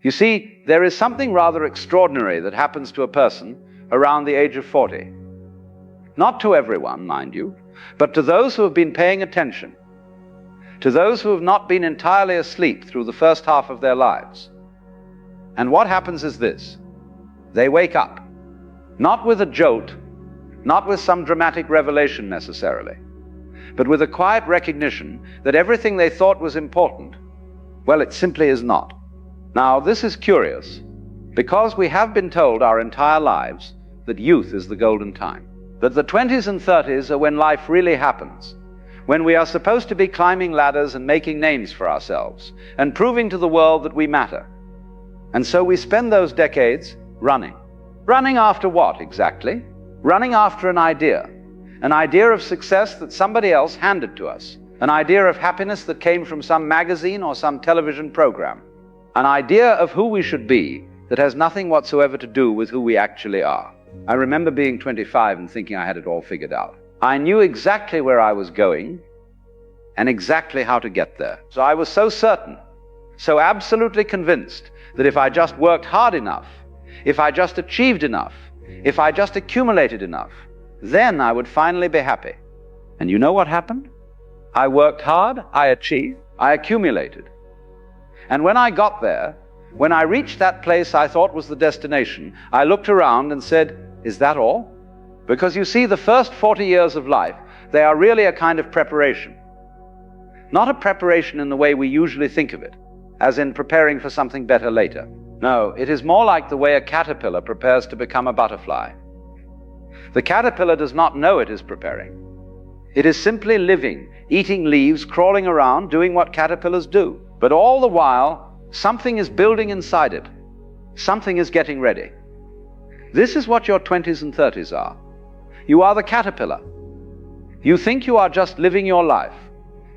You see, there is something rather extraordinary that happens to a person around the age of 40. Not to everyone, mind you, but to those who have been paying attention, to those who have not been entirely asleep through the first half of their lives. And what happens is this: they wake up, not with a jolt, not with some dramatic revelation necessarily, but with a quiet recognition that everything they thought was important, well, it simply is not. Now, this is curious, because we have been told our entire lives that youth is the golden time, that the 20s and 30s are when life really happens, when we are supposed to be climbing ladders and making names for ourselves and proving to the world that we matter. And so we spend those decades running. Running after what exactly? Running after an idea of success that somebody else handed to us, an idea of happiness that came from some magazine or some television program, an idea of who we should be that has nothing whatsoever to do with who we actually are. I remember being 25 and thinking I had it all figured out. I knew exactly where I was going and exactly how to get there. So I was so certain, so absolutely convinced that if I just worked hard enough, if I just achieved enough, if I just accumulated enough, then I would finally be happy. And you know what happened? I worked hard, I achieved, I accumulated. And when I got there, when I reached that place I thought was the destination, I looked around and said, is that all? Because you see, the first 40 years of life, they are really a kind of preparation. Not a preparation in the way we usually think of it, as in preparing for something better later. No, it is more like the way a caterpillar prepares to become a butterfly. The caterpillar does not know it is preparing. It is simply living, eating leaves, crawling around, doing what caterpillars do. But all the while, something is building inside it. Something is getting ready. This is what your 20s and 30s are. You are the caterpillar. You think you are just living your life,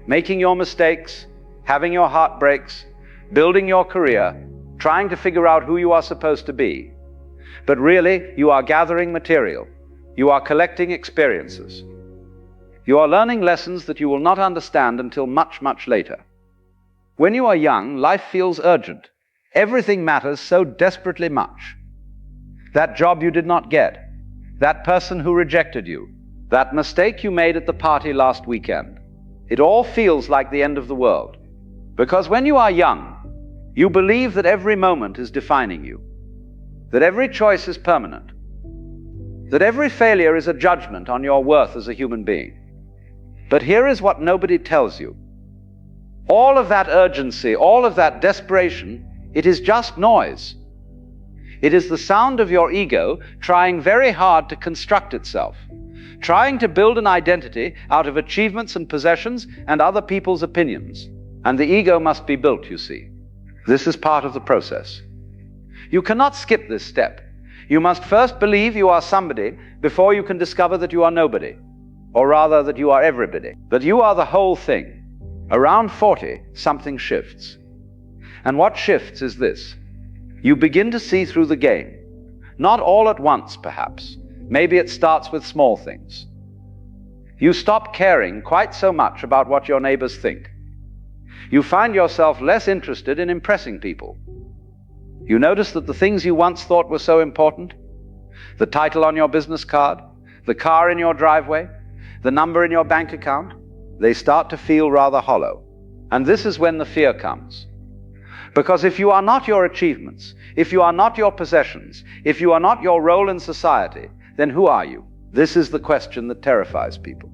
making your mistakes, having your heartbreaks, building your career, trying to figure out who you are supposed to be. But really, you are gathering material. You are collecting experiences. You are learning lessons that you will not understand until much, much later. When you are young, life feels urgent. Everything matters so desperately much. That job you did not get, that person who rejected you, that mistake you made at the party last weekend. It all feels like the end of the world. Because when you are young, you believe that every moment is defining you, that every choice is permanent, that every failure is a judgment on your worth as a human being. But here is what nobody tells you. All of that urgency, all of that desperation, it is just noise. It is the sound of your ego trying very hard to construct itself, trying to build an identity out of achievements and possessions and other people's opinions. And the ego must be built, you see. This is part of the process. You cannot skip this step. You must first believe you are somebody before you can discover that you are nobody, or rather that you are everybody, that you are the whole thing. Around 40, something shifts. And what shifts is this. You begin to see through the game. Not all at once, perhaps. Maybe it starts with small things. You stop caring quite so much about what your neighbors think. You find yourself less interested in impressing people. You notice that the things you once thought were so important, the title on your business card, the car in your driveway, the number in your bank account, they start to feel rather hollow. And this is when the fear comes. Because if you are not your achievements, if you are not your possessions, if you are not your role in society, then who are you? This is the question that terrifies people.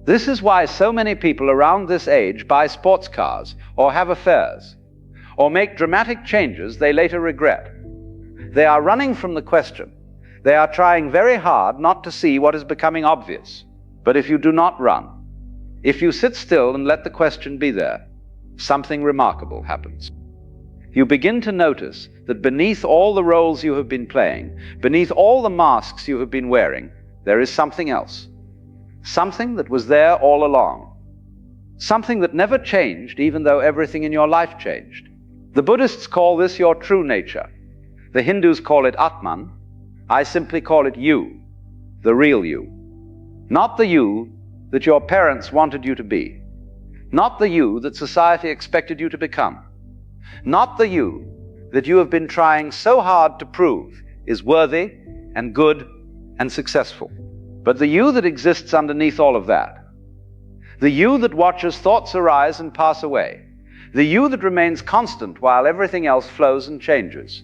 This is why so many people around this age buy sports cars, or have affairs, or make dramatic changes they later regret. They are running from the question. They are trying very hard not to see what is becoming obvious. But if you do not run, if you sit still and let the question be there, something remarkable happens. You begin to notice that beneath all the roles you have been playing, beneath all the masks you have been wearing, there is something else. Something that was there all along. Something that never changed, even though everything in your life changed. The Buddhists call this your true nature. The Hindus call it Atman. I simply call it you, the real you. Not the you that your parents wanted you to be. Not the you that society expected you to become. Not the you that you have been trying so hard to prove is worthy and good and successful. But the you that exists underneath all of that, the you that watches thoughts arise and pass away, the you that remains constant while everything else flows and changes.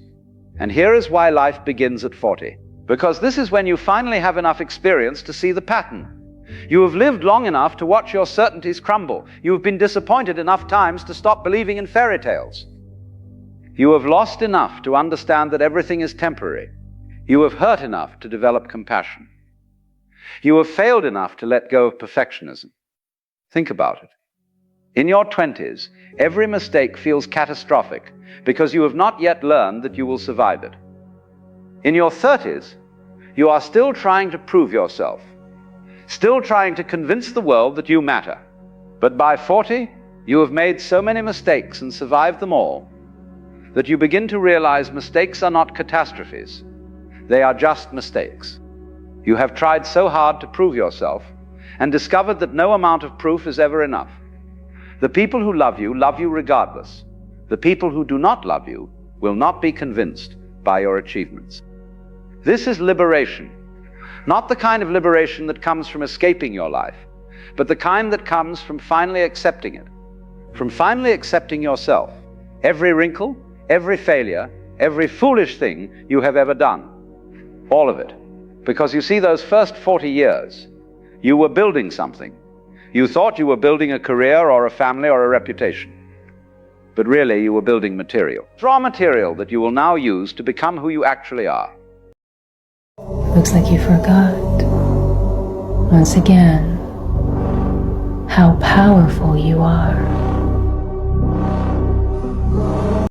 And here is why life begins at 40. Because this is when you finally have enough experience to see the pattern. You have lived long enough to watch your certainties crumble. You have been disappointed enough times to stop believing in fairy tales. You have lost enough to understand that everything is temporary. You have hurt enough to develop compassion. You have failed enough to let go of perfectionism. Think about it. In your 20s, every mistake feels catastrophic because you have not yet learned that you will survive it. In your 30s, you are still trying to prove yourself, still trying to convince the world that you matter. But by 40, you have made so many mistakes and survived them all that you begin to realize mistakes are not catastrophes. They are just mistakes. You have tried so hard to prove yourself and discovered that no amount of proof is ever enough. The people who love you regardless. The people who do not love you will not be convinced by your achievements. This is liberation. Not the kind of liberation that comes from escaping your life, but the kind that comes from finally accepting it, from finally accepting yourself, every wrinkle, every failure, every foolish thing you have ever done. All of it. Because you see, those first 40 years, you were building something. You thought you were building a career or a family or a reputation. But really, you were building material. Raw material that you will now use to become who you actually are. Looks like you forgot, once again, how powerful you are.